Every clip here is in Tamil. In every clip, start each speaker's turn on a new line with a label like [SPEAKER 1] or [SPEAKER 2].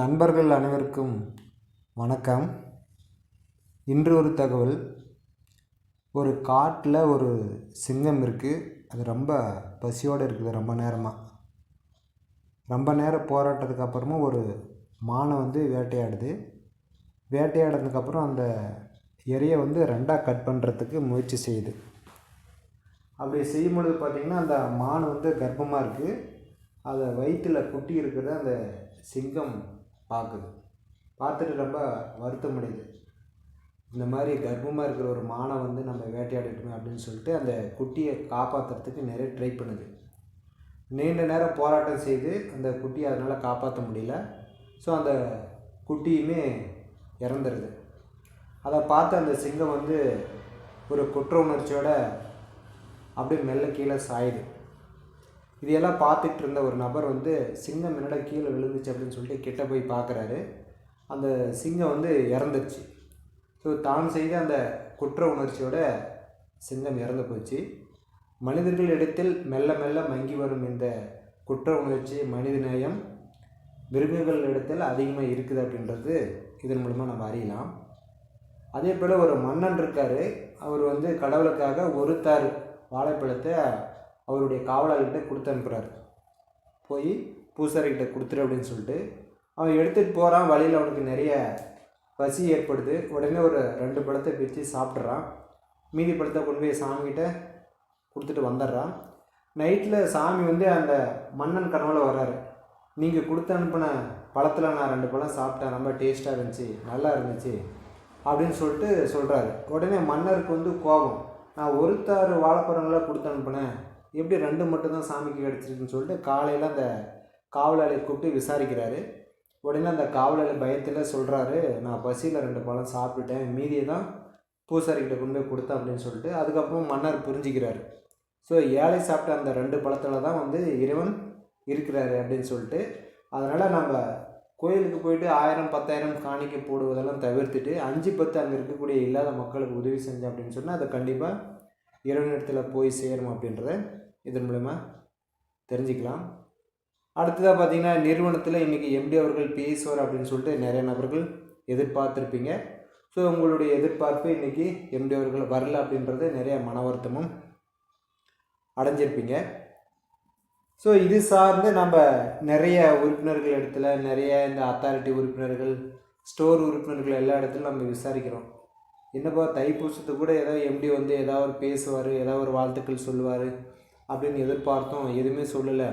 [SPEAKER 1] நண்பர்கள் அனைவருக்கும் வணக்கம். இன்று ஒரு தகவல். ஒரு காட்டில் ஒரு சிங்கம் இருக்குது. அது ரொம்ப பசியோடு இருக்குது. ரொம்ப நேரம் போராட்டத்துக்கு அப்புறமா ஒரு மானை வேட்டையாடுது. வேட்டையாடுறதுக்கப்புறம் அந்த இரையை ரெண்டாக கட் பண்ணுறதுக்கு முயற்சி செய்யுது. அப்படி செய்யும் பொழுது பார்த்திங்கன்னா அந்த மான் கர்ப்பமாக இருக்குது. அதை வயிற்றில் குட்டி இருக்கிறத அந்த சிங்கம் பார்த்துட்டு ரொம்ப வருத்தமடையுது. இந்த மாதிரி கர்ப்பமாக இருக்கிற ஒரு மானை நம்ம வேட்டையாடிட்டோமே அப்படின்னு சொல்லிட்டு அந்த குட்டியை காப்பாற்றுறதுக்கு நிறைய ட்ரை பண்ணுது. நீண்ட நேரம் போராட்டம் செய்து அந்த குட்டியை அதனால் காப்பாற்ற முடியல. ஸோ அந்த குட்டியுமே இறந்துடுது. அதை பார்த்து அந்த சிங்கம் ஒரு குற்ற உணர்ச்சியோட அப்படியே மெல்ல கீழே சாயுது. இதையெல்லாம் பார்த்துட்டு இருந்த ஒரு நபர் சிங்கம் என்னடா கீழே விழுந்துச்சு அப்படின்னு சொல்லிட்டு கிட்ட போய் பார்க்குறாரு. அந்த சிங்கம் இறந்துருச்சு. ஸோ தான் செய்த அந்த குற்ற உணர்ச்சியோட சிங்கம் இறந்து போச்சு. மனிதர்கள் இடத்தில் மெல்ல மெல்ல மங்கி வரும் இந்த குற்ற உணர்ச்சி, மனிதநேயம் மிருகங்கள் இடத்தில் அதிகமாக இருக்குது அப்படின்றது இதன் மூலமாக நம்ம அறியலாம். அதே போல் ஒரு மன்னன் இருக்கார். அவர் கடவுளுக்காக ஒரு தார் வாழைப்பழத்தை அவருடைய காவலாளிகிட்ட கொடுத்து அனுப்புகிறார். போய் பூசாரிகிட்ட கொடுத்துரு அப்படின்னு சொல்லிட்டு அவன் எடுத்துகிட்டு போகிறான். வழியில் அவனுக்கு நிறைய பசி ஏற்படுது. உடனே ஒரு 2 பழத்தை பிச்சு சாப்பிட்றான். மீதி பழத்தை கொண்டு போய் சாமிகிட்ட கொடுத்துட்டு வந்துடுறான். நைட்டில் சாமி அந்த மன்னன் கனவுல வர்றாரு. நீங்கள் கொடுத்து அனுப்பின பழத்தில் நான் 2 பழம் சாப்பிட்டேன், ரொம்ப டேஸ்ட்டாக இருந்துச்சு, நல்லா இருந்துச்சு அப்படின்னு சொல்லிட்டு சொல்கிறாரு. உடனே மன்னருக்கு கோபம். நான் ஒரு தார் வாழைப்பழங்களை கொடுத்து அனுப்பினேன், எப்படி 2 மட்டும்தான் சாமிக்கு கிடச்சிருக்குன்னு சொல்லிட்டு காலையில் அந்த காவலாளியை கூப்பிட்டு விசாரிக்கிறாரு. உடனே அந்த காவலாளி பயத்தில் சொல்கிறாரு, நான் பசியில் 2 பழம் சாப்பிட்டுட்டேன், மீதியை தான் பூசாரிக்கிட்ட கொண்டு போய் கொடுத்தேன் அப்படின்னு சொல்லிட்டு. அதுக்கப்புறம் மன்னர் புரிஞ்சுக்கிறாரு. ஸோ ஏழை சாப்பிட்ட அந்த 2 பழத்தில் தான் இறைவன் இருக்கிறாரு அப்படின்னு சொல்லிட்டு. அதனால் நம்ம கோயிலுக்கு போயிட்டு 1000 10,000 காணிக்கை போடுவதெல்லாம் தவிர்த்துட்டு 5 10 அங்கே இருக்கக்கூடிய இல்லாத மக்களுக்கு உதவி செஞ்சேன் அப்படின்னு சொன்னால் அதை கண்டிப்பாக இறைவனிடத்தில் போய் சேரும் அப்படின்றத இதன் மூலமா தெரிஞ்சுக்கலாம். அடுத்ததாக பார்த்திங்கன்னா, நிறுவனத்தில் இன்றைக்கி எம்டி அவர்கள் பேசுவார் அப்படின்னு சொல்லிட்டு நிறைய நபர்கள் எதிர்பார்த்துருப்பீங்க. ஸோ உங்களுடைய எதிர்பார்ப்பு இன்றைக்கி எம்டி அவர்கள் வரல அப்படின்றது நிறைய மன வருத்தமும் அடைஞ்சிருப்பீங்க. ஸோ இது சார்ந்து நம்ம நிறைய உறுப்பினர்கள் இடத்துல, நிறைய இந்த அத்தாரிட்டி உறுப்பினர்கள், ஸ்டோர் உறுப்பினர்கள் எல்லா இடத்துலையும் நம்ம விசாரிக்கிறோம். என்னப்பா தைப்பூசத்துக்கு கூட ஏதாவது எம்டி ஏதாவது பேசுவார், ஏதாவது ஒரு வாழ்த்துக்கள் சொல்லுவார் அப்படின்னு எதிர்பார்த்தோம், எதுவுமே சொல்லலை.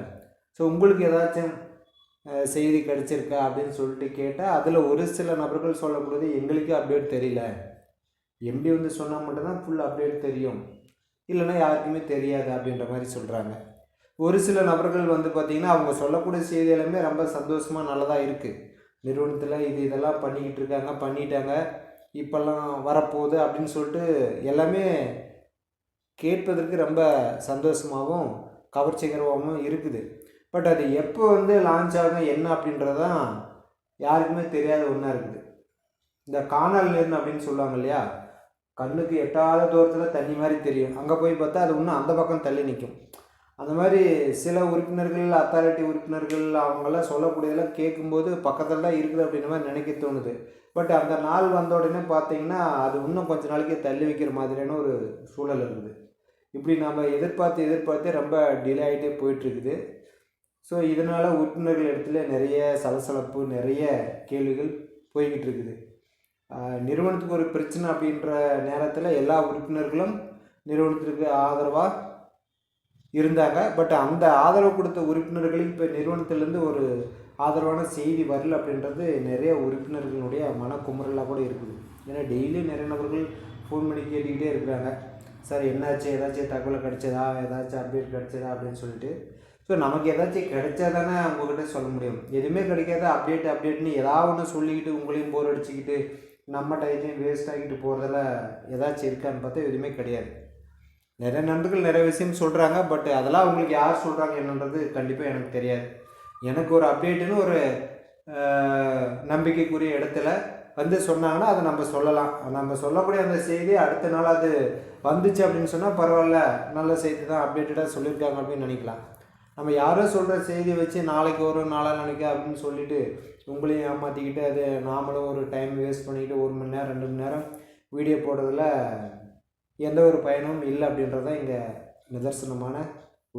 [SPEAKER 1] ஸோ உங்களுக்கு ஏதாச்சும் செய்தி கிடச்சிருக்கா அப்படின்னு சொல்லிட்டு கேட்டால் அதில் ஒரு சில நபர்கள் சொல்லக்கூடியது எங்களுக்கே அப்டேட் தெரியல, எம்டி சொன்னால் மட்டும்தான் ஃபுல் அப்டேட் தெரியும், இல்லைன்னா யாருக்குமே தெரியாது அப்படின்ற மாதிரி சொல்கிறாங்க. ஒரு சில நபர்கள் பார்த்திங்கன்னா அவங்க சொல்லக்கூடிய செய்தி எல்லாமே ரொம்ப சந்தோஷமாக நல்லதாக இருக்குது. நிறுவனத்தில் இதெல்லாம் பண்ணிட்டாங்க, இப்போல்லாம் வரப்போகுது அப்படின்னு சொல்லிட்டு எல்லாமே கேட்பதற்கு ரொம்ப சந்தோஷமாகவும் கவர்ச்சிகரமாகவும் இருக்குது. பட் அது எப்போ லான்ச் ஆகும் என்ன அப்படின்றதான் யாருக்குமே தெரியாத ஒன்றா இருக்குது. இந்த காணல் நீர்னு அப்படின்னு சொல்லுவாங்க இல்லையா, கண்ணுக்கு எட்டாத தூரத்தில் தண்ணி மாதிரி தெரியும், அங்கே போய் பார்த்தா அது இன்னும் அந்த பக்கம் தள்ளி நிற்கும். அந்த மாதிரி சில உறுப்பினர்கள், அத்தாரிட்டி உறுப்பினர்கள் அவங்களாம் சொல்லக்கூடியதெல்லாம் கேட்கும்போது பக்கத்தில் தான் இருக்குது அப்படின்ற மாதிரி நினைக்க தோணுது. பட் அந்த நாள் வந்த உடனே பார்த்திங்கன்னா அது இன்னும் கொஞ்சம் நாளைக்கு தள்ளி வைக்கிற மாதிரியான ஒரு சூழல் இருக்குது. இப்படி நம்ம எதிர்பார்த்து ரொம்ப டிலே ஆகிட்டே போயிட்டுருக்குது. ஸோ இதனால் உறுப்பினர்கள் இடத்துல நிறைய சலசலப்பு, நிறைய கேள்விகள் போய்கிட்டு இருக்குது. நிறுவனத்துக்கு ஒரு பிரச்சனை அப்படின்ற நேரத்தில் எல்லா உறுப்பினர்களும் நிறுவனத்திற்கு ஆதரவாக இருந்தாங்க. பட் அந்த ஆதரவு கொடுத்த உறுப்பினர்களுக்கு இப்போ நிறுவனத்திலேருந்து ஒரு ஆதரவான செய்தி வரல அப்படின்றது நிறைய உறுப்பினர்களுடைய மனக்குமுறலாக கூட இருக்குது. ஏன்னா டெய்லியும் நிறைய நபர்கள் ஃபோன் பண்ணி கேட்டுக்கிட்டே இருக்கிறாங்க, சார் என்னாச்சு, ஏதாச்சும் தகவல் கிடைச்சதா, ஏதாச்சும் அப்டேட் கிடைச்சதா அப்படின்னு சொல்லிட்டு. ஸோ நமக்கு ஏதாச்சும் கிடைச்சா தானே அவங்கக்கிட்ட சொல்ல முடியும். எதுவுமே கிடைக்காத அப்டேட்னு ஏதாவது ஒன்று சொல்லிக்கிட்டு உங்களையும் போர் அடிச்சுக்கிட்டு நம்ம டைத்தையும் வேஸ்ட் ஆகிட்டு போகிறதில் ஏதாச்சும் இருக்கான்னு பார்த்தா எதுவுமே கிடையாது. நிறைய நண்பர்கள் நிறைய விஷயம் சொல்கிறாங்க. பட் அதெல்லாம் உங்களுக்கு யார் சொல்கிறாங்க என்னன்றது கண்டிப்பாக எனக்கு தெரியாது. எனக்கு ஒரு அப்டேட்டுன்னு ஒரு நம்பிக்கைக்குரிய இடத்துல சொன்னாங்கன்னா அதை நம்ம சொல்லலாம். நம்ம சொல்லக்கூடிய அந்த செய்தி அடுத்த நாள் அது வந்துச்சு அப்படின்னு சொன்னால் பரவாயில்ல, நல்ல செய்தி தான், அப்டேட்டடாக சொல்லியிருக்காங்க அப்படின்னு நினைக்கலாம். நம்ம யாரோ சொல்கிற செய்தியை வச்சு நாளைக்கு வரும் நாளைக்கு அப்படின்னு சொல்லிவிட்டு உங்களையும் ஏமாற்றிக்கிட்டு அது நாமளும் ஒரு டைம் வேஸ்ட் பண்ணிக்கிட்டு 1 மணி நேரம் 2 மணி நேரம் வீடியோ போடுறதுல எந்த ஒரு பயனும் இல்லை அப்படின்றது தான் இங்கே நிதர்சனமான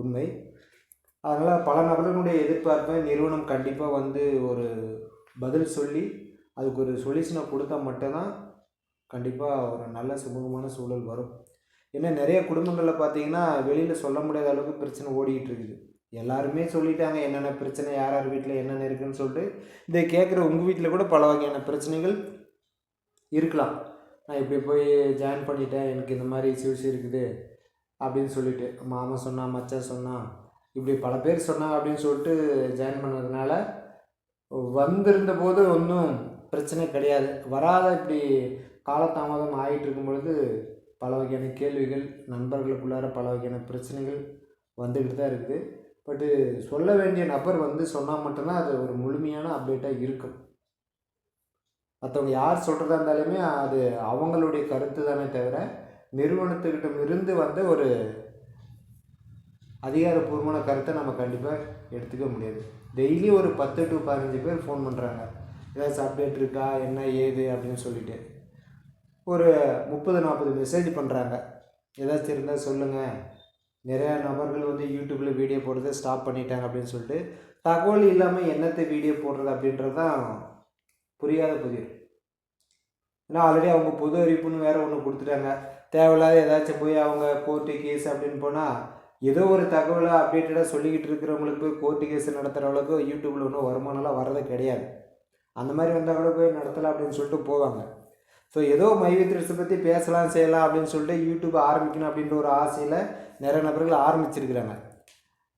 [SPEAKER 1] உண்மை. அதனால் பல நபர்களுடைய எதிர்பார்ப்பை நிறுவனம் கண்டிப்பாக வந்து ஒரு பதில் சொல்லி அதுக்கு ஒரு சொல்யூஷனை கொடுத்தா மட்டும்தான் கண்டிப்பாக ஒரு நல்ல சுமூகமான சூழல் வரும். ஏன்னா நிறைய குடும்பங்களில் பார்த்தீங்கன்னா வெளியில் சொல்ல முடியாத அளவுக்கு பிரச்சனை ஓடிக்கிட்டு இருக்குது. எல்லாருமே சொல்லிட்டாங்க என்னென்ன பிரச்சனை யார் யார் வீட்டில் என்னென்ன இருக்குதுன்னு சொல்லிட்டு. இதை கேட்குற உங்கள் வீட்டில் கூட பல வகையான பிரச்சனைகள் இருக்கலாம். நான் இப்படி போய் ஜாயின் பண்ணிட்டேன், எனக்கு இந்த மாதிரி இஷ்யூஸ் இருக்குது அப்படின்னு சொல்லிட்டு மாமா சொன்னான், மச்சான் சொன்னான், இப்படி பல பேர் சொன்னாங்க அப்படின்னு சொல்லிட்டு ஜாயின் பண்ணதுனால வந்திருந்த போது ஒன்றும் பிரச்சனை கிடையாது. வராத இப்படி காலதாமதம் ஆகிட்டு இருக்கும் பொழுது பல வகையான கேள்விகள், நண்பர்களுக்குள்ளார பல வகையான பிரச்சனைகள் வந்துக்கிட்டு தான் இருக்குது. பட்டு சொல்ல வேண்டிய நபர் வந்து சொன்னால் மட்டும்தான் அது ஒரு முழுமையான அப்டேட்டாக இருக்கும். மற்றவங்க யார் சொல்கிறதா இருந்தாலுமே அது அவங்களுடைய கருத்து தானே தவிர நிறுவனத்துக்கிட்ட வந்து ஒரு அதிகாரப்பூர்வமான கருத்தை நம்ம கண்டிப்பாக எடுத்துக்க முடியாது. டெய்லி ஒரு 10 to 15 பேர் ஃபோன் பண்ணுறாங்க, ஏதாச்சும் அப்டேட் இருக்கா என்ன ஏது அப்படின்னு சொல்லிட்டு. ஒரு 30-40 மெசேஜ் பண்ணுறாங்க, ஏதாச்சும் இருந்தால் சொல்லுங்கள். நிறையா நபர்கள் வந்து யூடியூப்பில் வீடியோ போடுறதை ஸ்டாப் பண்ணிட்டாங்க அப்படின்னு சொல்லிட்டு. தகவல் இல்லாமல் என்னத்தை வீடியோ போடுறது அப்படின்றது தான் புரியாத புதிர். ஏன்னா ஆல்ரெடி அவங்க பொது அறிவிப்புன்னு வேறு ஒன்று கொடுத்துட்டாங்க. தேவையில்லாத ஏதாச்சும் போய் அவங்க கோர்ட்டு கேஸ் அப்படின்னு போனால் ஏதோ ஒரு தகவலாக அப்டேட்டடாக சொல்லிக்கிட்டு இருக்கிறவங்களுக்கு போய் கோர்ட்டு கேஸ் நடத்துகிற அளவுக்கு யூடியூப்பில் ஒன்றும் வருமானம்லாம் வர்றது கிடையாது. அந்த மாதிரி வந்தால் கூட போய் நடத்தலாம் அப்படின்னு சொல்லிட்டு போவாங்க. ஸோ ஏதோ மைவித்ரஸை பற்றி பேசலாம் செய்யலாம் அப்படின்னு சொல்லிட்டு யூடியூப் ஆரம்பிக்கணும் அப்படின்ற ஒரு ஆசையில் நிறைய நபர்கள் ஆரம்பிச்சிருக்கிறாங்க.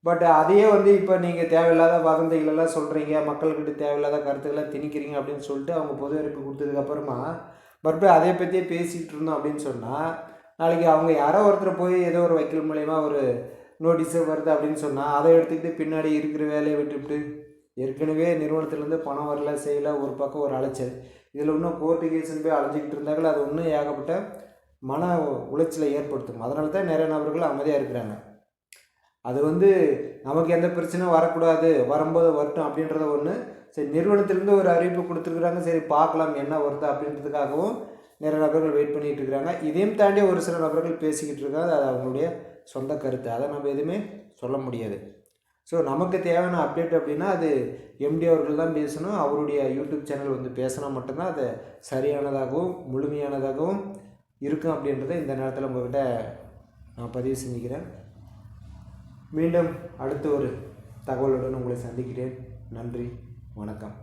[SPEAKER 1] பட் அதையே வந்து இப்போ நீங்கள் தேவையில்லாத வதந்திகளெல்லாம் சொல்கிறீங்க, மக்கள்கிட்ட தேவையில்லாத கருத்துக்களை திணிக்கிறீங்க அப்படின்னு சொல்லிட்டு அவங்க பொது அறிவிப்பு கொடுத்ததுக்கப்புறமா மறுபடியும் அதை பற்றியே பேசிகிட்டு இருந்தோம் அப்படின்னு சொன்னால் நாளைக்கு அவங்க யாரோ ஒருத்தர் போய் ஏதோ ஒரு வக்கீல் மூலயமா ஒரு நோட்டீஸு வருது அப்படின்னு சொன்னால் அதை எடுத்துக்கிட்டு பின்னாடி இருக்கிற வேலையை விட்டுவிட்டு ஏற்கனவே நிறுவனத்துலேருந்து பணம் வரல செய்யலை, ஒரு பக்கம் ஒரு அலைச்சல், இதில் இன்னும் கோர்ட்டு கேஸுன்னு போய் அலைஞ்சிக்கிட்டு இருந்தாங்களே அது இன்னும் ஏகப்பட்ட மன உளைச்சலை ஏற்படுத்தும். அதனால தான் நிறைய நபர்கள் அமைதியாக இருக்கிறாங்க. அது வந்து நமக்கு எந்த பிரச்சனையும் வரக்கூடாது, வரும்போது வரட்டும் அப்படின்றத ஒன்று. சரி, நிறுவனத்திலேருந்து ஒரு அறிவிப்பு கொடுத்துருக்குறாங்க, சரி பார்க்கலாம் என்ன வருது அப்படின்றதுக்காகவும் நிறைய நபர்கள் வெயிட் பண்ணிகிட்டு இருக்கிறாங்க. இதையும் தாண்டி ஒரு சில நபர்கள் பேசிக்கிட்டு இருக்காங்க, அது அவங்களுடைய சொந்த கருத்து, அதை நம்ம எதுவுமே சொல்ல முடியாது. ஸோ நமக்கு தேவையான அப்டேட் அப்படின்னா அது எம்டி அவர்கள் தான் பேசணும். அவருடைய யூடியூப் சேனல் வந்து பேசினா மட்டும்தான் அது சரியானதாகவும் முழுமையானதாகவும் இருக்கும் அப்படின்றத இந்த நேரத்தில் உங்கள்கிட்ட நான் பதிவு செஞ்சுக்கிறேன். மீண்டும் அடுத்த ஒரு தகவலுடன் உங்களை சந்திக்கிறேன். நன்றி, வணக்கம்.